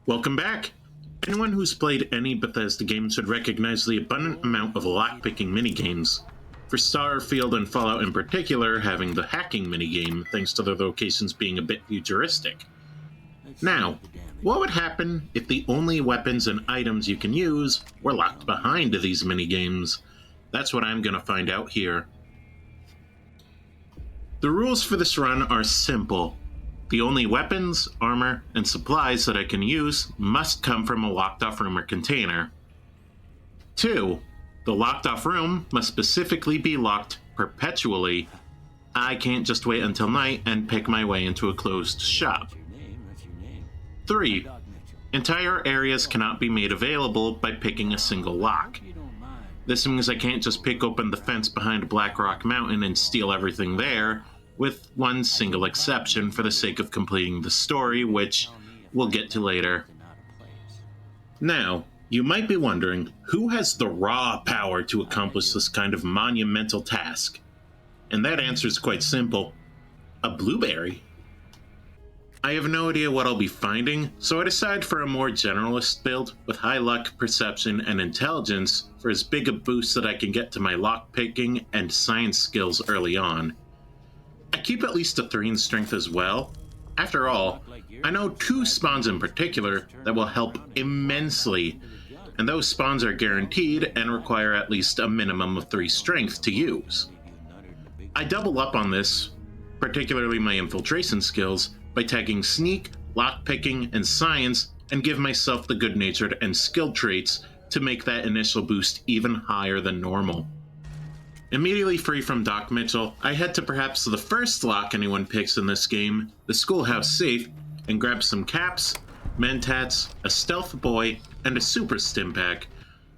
Welcome back! Anyone who's played any Bethesda games would recognize the abundant amount of lockpicking minigames. For Starfield and Fallout in particular, having the hacking minigame, thanks to their locations being a bit futuristic. Now, what would happen if the only weapons and items you can use were locked behind these minigames? That's what I'm gonna find out here. The rules for this run are simple. The only weapons, armor, and supplies that I can use must come from a locked-off room or container. 2. The locked-off room must specifically be locked perpetually. I can't just wait until night and pick my way into a closed shop. 3. Entire areas cannot be made available by picking a single lock. This means I can't just pick open the fence behind Black Rock Mountain and steal everything there, with one single exception for the sake of completing the story, which we'll get to later. Now, you might be wondering, who has the raw power to accomplish this kind of monumental task? And that answer is quite simple. A blueberry. I have no idea what I'll be finding, so I decide for a more generalist build with high luck, perception, and intelligence for as big a boost that I can get to my lockpicking and science skills early on. I keep at least a 3 in strength as well. After all, I know 2 spawns in particular that will help immensely, and those spawns are guaranteed and require at least a minimum of 3 strength to use. I double up on this, particularly my infiltration skills, by tagging sneak, lockpicking, and science, and give myself the good-natured and skilled traits to make that initial boost even higher than normal. Immediately free from Doc Mitchell, I head to perhaps the first lock anyone picks in this game, the schoolhouse safe, and grab some caps, mentats, a stealth boy, and a super stimpak,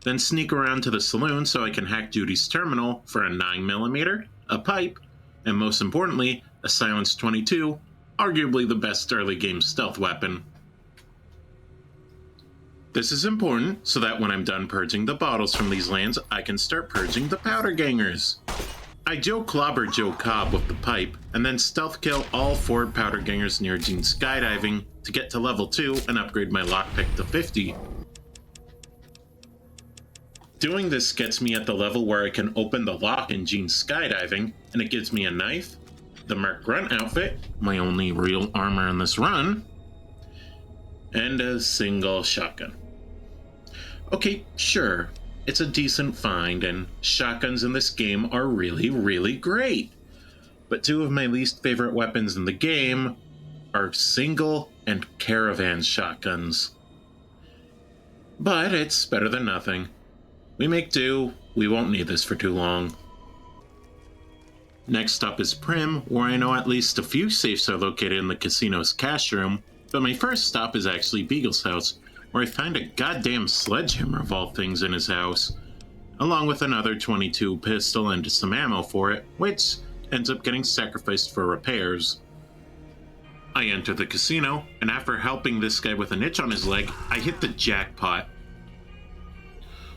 then sneak around to the saloon so I can hack Judy's terminal for a 9mm, a pipe, and most importantly, a silenced 22, arguably the best early game stealth weapon. This is important so that when I'm done purging the bottles from these lands, I can start purging the powder gangers. I Joe clobber Joe Cobb with the pipe, and then stealth kill all 4 powder gangers near Gene skydiving to get to level 2 and upgrade my lockpick to 50. Doing this gets me at the level where I can open the lock in Gene skydiving, and it gives me a knife, the Mark Grunt outfit, my only real armor in this run, and a single shotgun. Okay, sure, it's a decent find, and shotguns in this game are really, really great. But 2 of my least favorite weapons in the game are single and caravan shotguns. But it's better than nothing. We make do, we won't need this for too long. Next up is Prim, where I know at least a few safes are located in the casino's cash room, but my first stop is actually Beagle's house, where I find a goddamn sledgehammer of all things in his house, along with another 22 pistol and some ammo for it, which ends up getting sacrificed for repairs. I enter the casino, and after helping this guy with an itch on his leg, I hit the jackpot.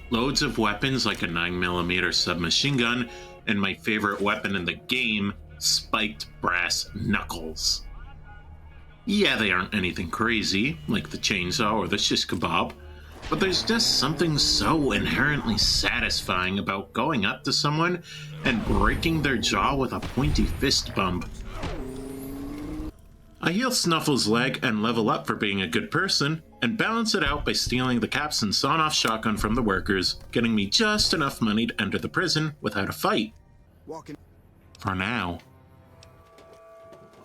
Loads of weapons like a 9mm submachine gun, and my favorite weapon in the game, spiked brass knuckles. Yeah, they aren't anything crazy, like the chainsaw or the shish kebab, but there's just something so inherently satisfying about going up to someone and breaking their jaw with a pointy fist bump. I heal Snuffle's leg and level up for being a good person, and balance it out by stealing the caps and sawn-off shotgun from the workers, getting me just enough money to enter the prison without a fight. For now.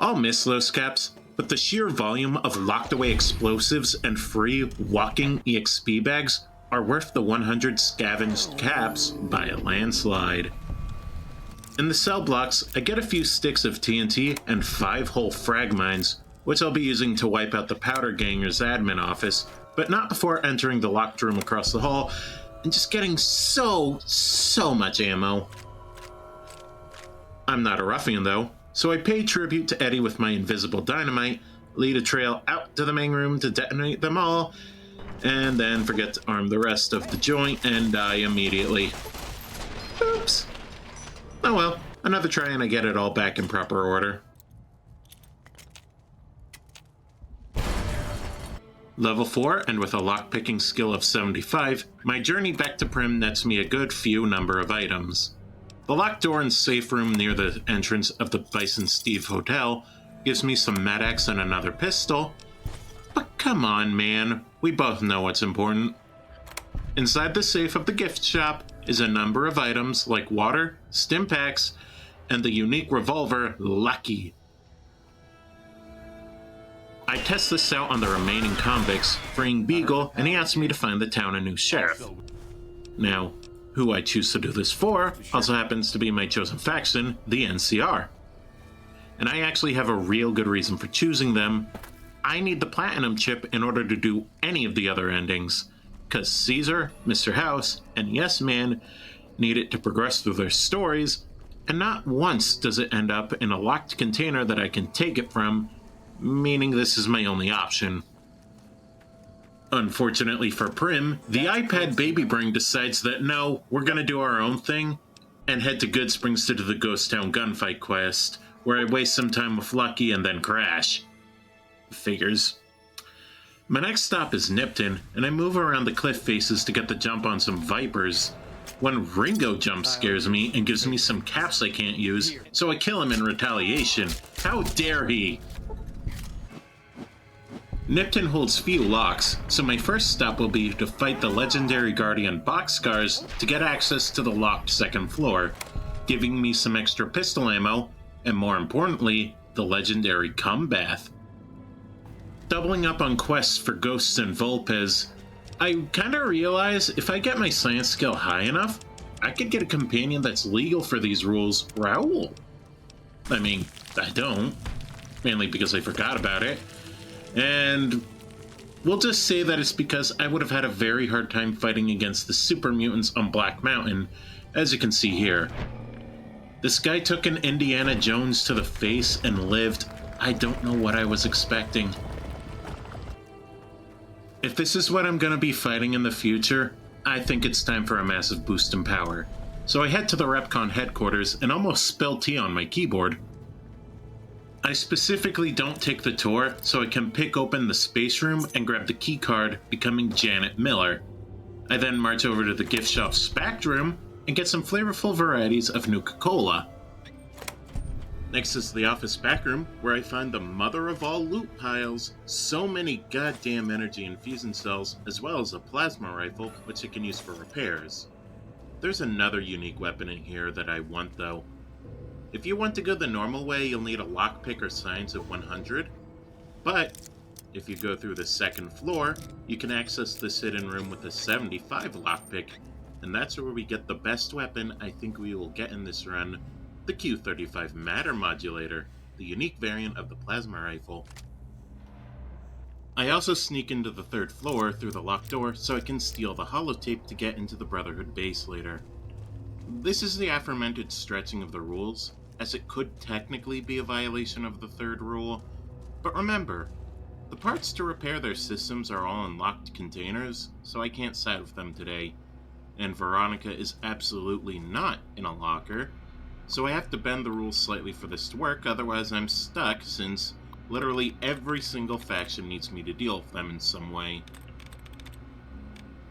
I'll miss those caps, but the sheer volume of locked-away explosives and free walking EXP bags are worth the 100 scavenged caps by a landslide. In the cell blocks, I get a few sticks of TNT and 5 whole frag mines, which I'll be using to wipe out the powder gangers' admin office, but not before entering the locked room across the hall and just getting so much ammo. I'm not a ruffian though, so I pay tribute to Eddie with my invisible dynamite, lead a trail out to the main room to detonate them all, and then forget to arm the rest of the joint and die immediately. Oops. Oh well, another try and I get it all back in proper order. Level 4, and with a lockpicking skill of 75, my journey back to Prim nets me a good few number of items. The locked door and safe room near the entrance of the Bison Steve Hotel gives me some med-X and another pistol. But come on, man, we both know what's important. Inside the safe of the gift shop is a number of items like water, stim packs, and the unique revolver, Lucky. I test this out on the remaining convicts, freeing Beagle, and he asks me to find the town a new sheriff. Now, who I choose to do this for also happens to be my chosen faction, the NCR. And I actually have a real good reason for choosing them. I need the Platinum chip in order to do any of the other endings, because Caesar, Mr. House, and Yes Man need it to progress through their stories, and not once does it end up in a locked container that I can take it from, meaning this is my only option. Unfortunately for Prim, the iPad baby brain decides that no, we're gonna do our own thing, and head to Good Springs to do the Ghost Town gunfight quest, where I waste some time with Lucky and then crash. Figures. My next stop is Nipton, and I move around the cliff faces to get the jump on some Vipers, when Ringo jump scares me and gives me some caps I can't use, so I kill him in retaliation. How dare he! Nipton holds few locks, so my first stop will be to fight the legendary Guardian Boxcars to get access to the locked second floor, giving me some extra pistol ammo, and more importantly, the legendary Cum Bath. Doubling up on quests for Ghosts and Vulpes, I kinda realize if I get my science skill high enough, I could get a companion that's legal for these rules, Raoul. I mean, I don't, mainly because I forgot about it. And we'll just say that it's because I would have had a very hard time fighting against the super mutants on Black Mountain, as you can see here. This guy took an Indiana Jones to the face and lived. I don't know what I was expecting. If this is what I'm gonna be fighting in the future, I think it's time for a massive boost in power. So I head to the RepCon headquarters and almost spill tea on my keyboard. I specifically don't take the tour so I can pick open the space room and grab the key card, becoming Janet Miller. I then march over to the gift shop's SPAC room and get some flavorful varieties of Nuka-Cola. Next is the office back room, where I find the mother of all loot piles, so many goddamn energy infusion cells, as well as a plasma rifle, which I can use for repairs. There's another unique weapon in here that I want though. If you want to go the normal way, you'll need a lockpick or science of 100, but if you go through the second floor, you can access this hidden room with a 75 lockpick, and that's where we get the best weapon I think we will get in this run, the Q-35 Matter Modulator, the unique variant of the plasma rifle. I also sneak into the third floor through the locked door so I can steal the holotape to get into the Brotherhood base later. This is the aforementioned stretching of the rules, as it could technically be a violation of the third rule, but remember, the parts to repair their systems are all in locked containers, so I can't side with them today, and Veronica is absolutely not in a locker, so I have to bend the rules slightly for this to work, otherwise I'm stuck since literally every single faction needs me to deal with them in some way.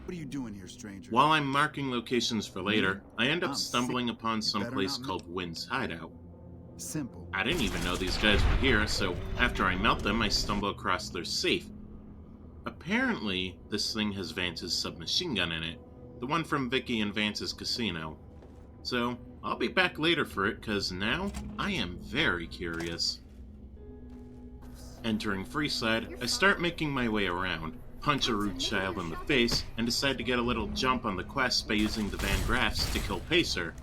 What are you doing here, stranger? While I'm marking locations for later, I end up stumbling upon some place called Wynn's Hideout. Simple. I didn't even know these guys were here, so after I melt them, I stumble across their safe. Apparently, this thing has Vance's submachine gun in it, the one from Vicky and Vance's casino. So, I'll be back later for it, cause now, I am very curious. Entering Freeside, I start making my way around, punch a rude child in the face, and decide to get a little jump on the quest by using the Van Graffs to kill Pacer.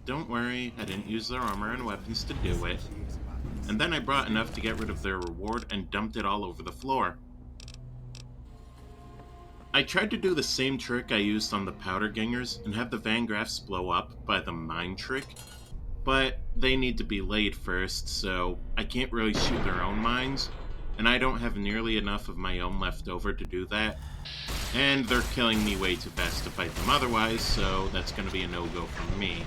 Don't worry, I didn't use their armor and weapons to do it. And then I brought enough to get rid of their reward and dumped it all over the floor. I tried to do the same trick I used on the Powder Gangers and have the Van Graffs blow up by the mine trick, but they need to be laid first, so I can't really shoot their own mines, and I don't have nearly enough of my own left over to do that, and they're killing me way too fast to fight them otherwise, so that's going to be a no-go for me.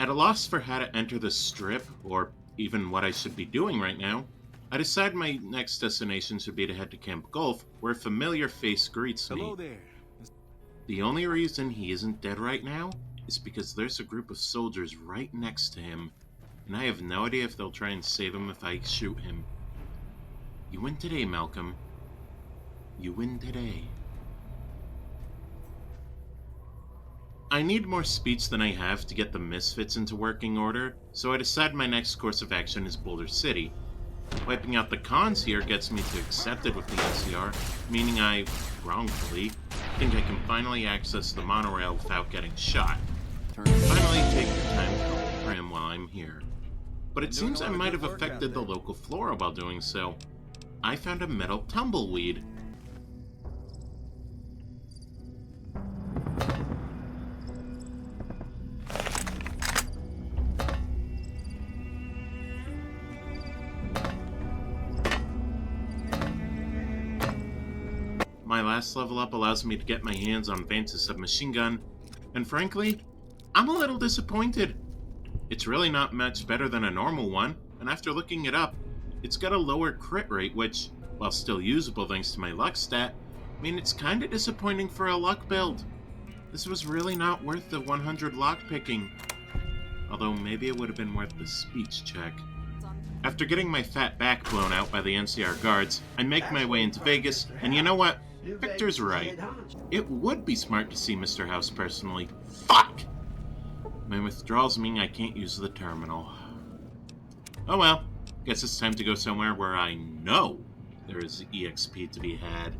At a loss for how to enter the strip, or even what I should be doing right now, I decide my next destination should be to head to Camp Gulf, where a familiar face greets me. Hello there. The only reason he isn't dead right now is because there's a group of soldiers right next to him, and I have no idea if they'll try and save him if I shoot him. You win today, Malcolm. You win today. I need more speech than I have to get the Misfits into working order, so I decide my next course of action is Boulder City. Wiping out the cons here gets me to accept it with the NCR, meaning I, wrongfully, think I can finally access the monorail without getting shot. Finally take the time to help Prim while I'm here. But it seems I might have affected the local flora while doing so. I found a metal tumbleweed. My last level up allows me to get my hands on Vance's submachine gun, and frankly, I'm a little disappointed. It's really not much better than a normal one, and after looking it up, it's got a lower crit rate, which, while still usable thanks to my luck stat, it's kinda disappointing for a luck build. This was really not worth the 100 lockpicking. Although maybe it would have been worth the speech check. After getting my fat back blown out by the NCR guards, I make my way into Vegas, and you know what? Victor's right. It would be smart to see Mr. House personally. Fuck! My withdrawals mean I can't use the terminal. Oh well, guess it's time to go somewhere where I know there is EXP to be had.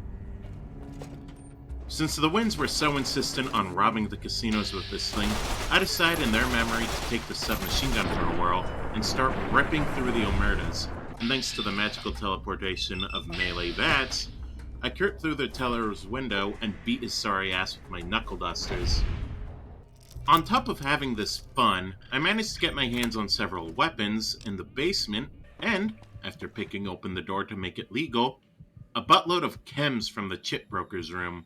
Since the Winds were so insistent on robbing the casinos with this thing, I decide in their memory to take the submachine gun for a whirl and start ripping through the Omertas. And thanks to the magical teleportation of melee bats, I creep through the teller's window and beat his sorry ass with my knuckle dusters. On top of having this fun, I managed to get my hands on several weapons in the basement, and, after picking open the door to make it legal, a buttload of chems from the chip broker's room.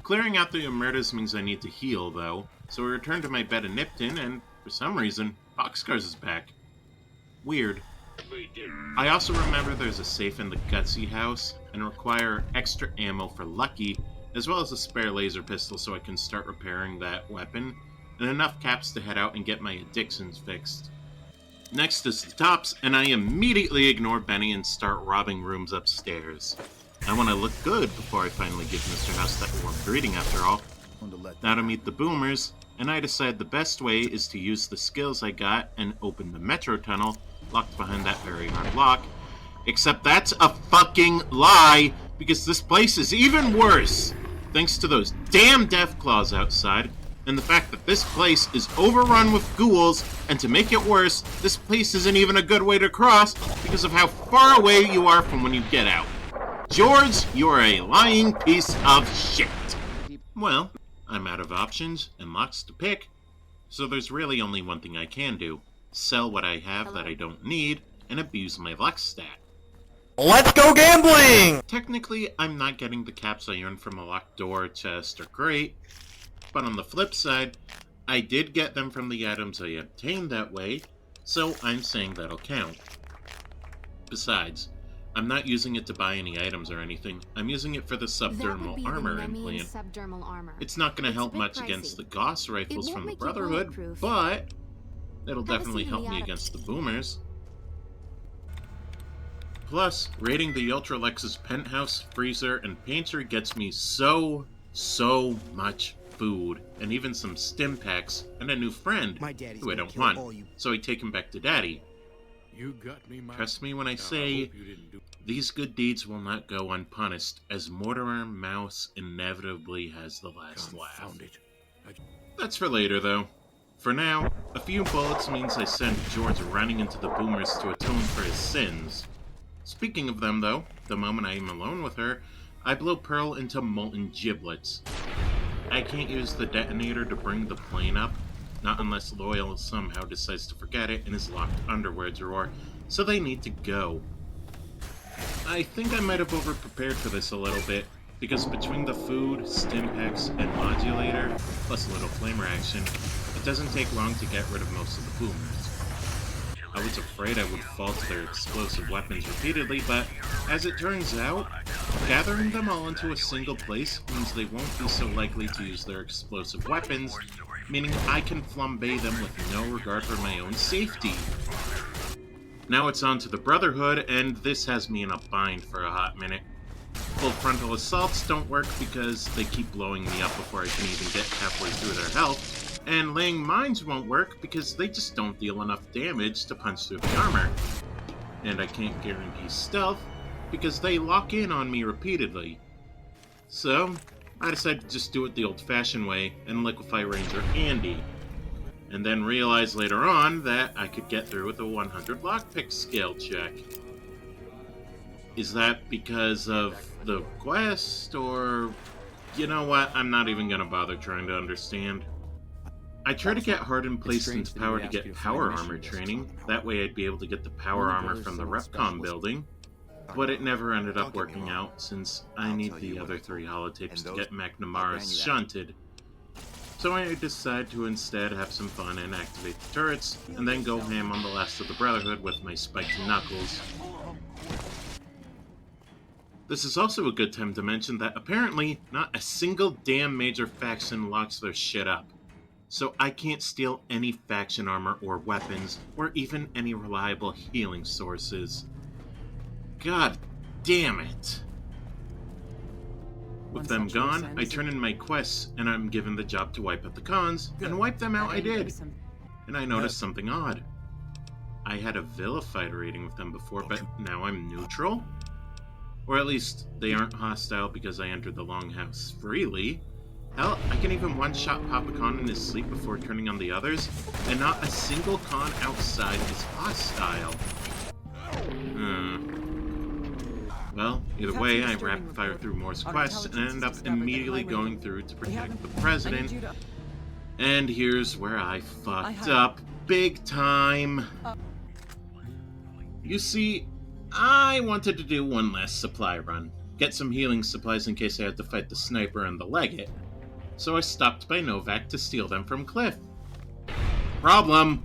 Clearing out the Omertas means I need to heal, though, so I return to my bed in Nipton, and, for some reason, Boxcars is back. Weird. I also remember there's a safe in the Gutsy house, and require extra ammo for Lucky, as well as a spare laser pistol so I can start repairing that weapon, and enough caps to head out and get my addictions fixed. Next is the tops, and I immediately ignore Benny and start robbing rooms upstairs. I want to look good before I finally give Mr. House that warm greeting after all. Now to meet the boomers, and I decide the best way is to use the skills I got and open the metro tunnel locked behind that very hard lock. Except that's a fucking lie, because this place is even worse, thanks to those damn Deathclaws outside, and the fact that this place is overrun with ghouls, and to make it worse, this place isn't even a good way to cross because of how far away you are from when you get out. George, you are a lying piece of shit. Well, I'm out of options and locks to pick, so there's really only one thing I can do. Sell what I have that I don't need, and abuse my luck stat. Let's go gambling! Technically, I'm not getting the caps I earned from a locked door, chest, or crate, but on the flip side, I did get them from the items I obtained that way, so I'm saying that'll count. Besides, I'm not using it to buy any items or anything. I'm using it for the subdermal armor implant. It's not going to help much against the Gauss rifles from the Brotherhood, but it'll definitely help me against the boomers. Plus, raiding the Ultralex's penthouse, freezer, and pantry gets me so much food, and even some stim packs, and a new friend, who I don't want, so I take him back to Daddy. You got me, Trust me when I say, these good deeds will not go unpunished, as Mortimer Mouse inevitably has the last laugh. That's for later, though. For now, a few bullets means I send George running into the boomers to atone for his sins. Speaking of them, though, the moment I am alone with her, I blow Pearl into molten giblets. I can't use the detonator to bring the plane up, not unless Loyal somehow decides to forget it in his locked underwear drawer, so they need to go. I think I might have overprepared for this a little bit, because between the food, stim packs, and modulator, plus a little flamer action, it doesn't take long to get rid of most of the boomers. I was afraid I would fall to their explosive weapons repeatedly, but as it turns out, gathering them all into a single place means they won't be so likely to use their explosive weapons, meaning I can flambe them with no regard for my own safety. Now it's on to the Brotherhood, and this has me in a bind for a hot minute. Full frontal assaults don't work because they keep blowing me up before I can even get halfway through their health, and laying mines won't work because they just don't deal enough damage to punch through the armor. And I can't guarantee stealth because they lock in on me repeatedly. So, I decided to just do it the old-fashioned way and liquefy Ranger Andy, and then realize later on that I could get through with a 100 lockpick skill check. Is that because of the quest, or... You know what, I'm not even gonna bother trying to understand. I try to get hardened placed power to get power armor training, that way I'd be able to get the power armor from the Repcom building, but it never ended up working out since I need the other 3 holotapes to get McNamara's shunted. So I decided to instead have some fun and activate the turrets, and then go ham on the last of the Brotherhood with my spiky knuckles. This is also a good time to mention that apparently not a single damn major faction locks their shit up. So I can't steal any faction armor or weapons, or even any reliable healing sources. God damn it! With them gone, I turn in my quests, and I'm given the job to wipe out the cons, and wipe them out I did. And I noticed something odd. I had a vilified rating with them before, but now I'm neutral? Or at least, they aren't hostile because I entered the Longhouse freely. Hell, I can even one-shot Papa Con in his sleep before turning on the others, and not a single con outside is hostile. Well, either way, I rapid-fire through Moore's quests and end up immediately going through to protect the President. And here's where I fucked up big time. You see, I wanted to do one last supply run, get some healing supplies in case I had to fight the sniper and the legate. So I stopped by Novak to steal them from Cliff. Problem!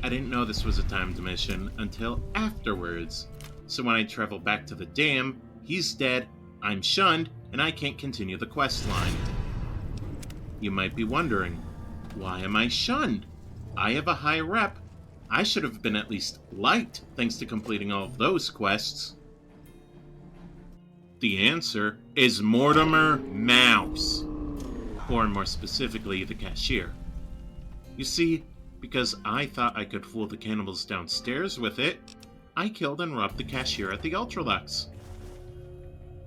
I didn't know this was a timed mission until afterwards. So when I travel back to the dam, he's dead, I'm shunned, and I can't continue the quest line. You might be wondering, why am I shunned? I have a high rep. I should have been at least liked thanks to completing all of those quests. The answer is Mortimer Mouse. Or more specifically, the cashier. You see, because I thought I could fool the cannibals downstairs with it, I killed and robbed the cashier at the Ultralux.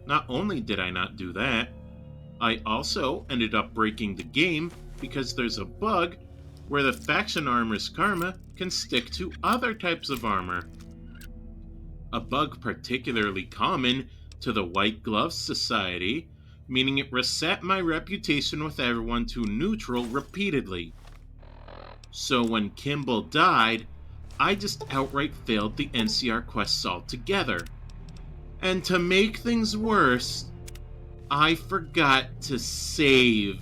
Not only did I not do that, I also ended up breaking the game because there's a bug where the faction armor's karma can stick to other types of armor. A bug particularly common to the White Glove Society, meaning it reset my reputation with everyone to neutral repeatedly. So when Kimball died, I just outright failed the NCR quests altogether. And to make things worse, I forgot to save.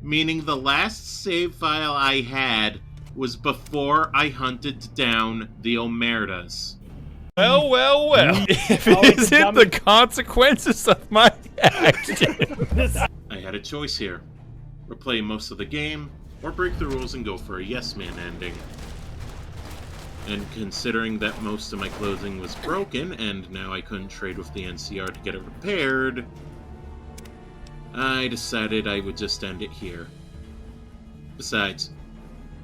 Meaning the last save file I had was before I hunted down the Omertas. Well, well, well. If it isn't the consequences of my actions. I had a choice here. Replay most of the game, or break the rules and go for a yes man ending. And considering that most of my clothing was broken, and now I couldn't trade with the NCR to get it repaired, I decided I would just end it here. Besides,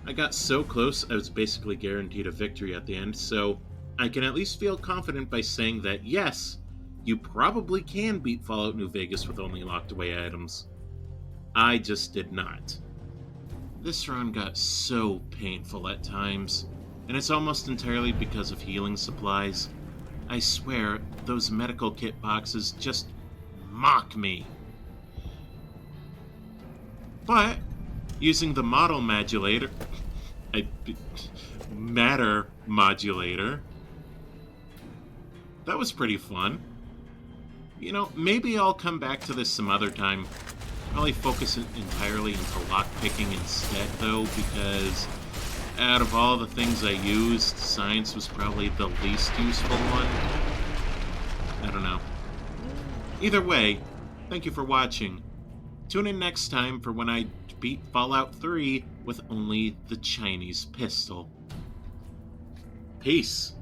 I got so close I was basically guaranteed a victory at the end, so I can at least feel confident by saying that yes, you probably can beat Fallout New Vegas with only locked away items. I just did not. This run got so painful at times, and it's almost entirely because of healing supplies. I swear, those medical kit boxes just mock me. But, using the matter modulator, that was pretty fun. You know, maybe I'll come back to this some other time. Probably focus it entirely into lockpicking instead, though, because out of all the things I used, science was probably the least useful one. I don't know. Either way, thank you for watching. Tune in next time for when I beat Fallout 3 with only the Chinese pistol. Peace.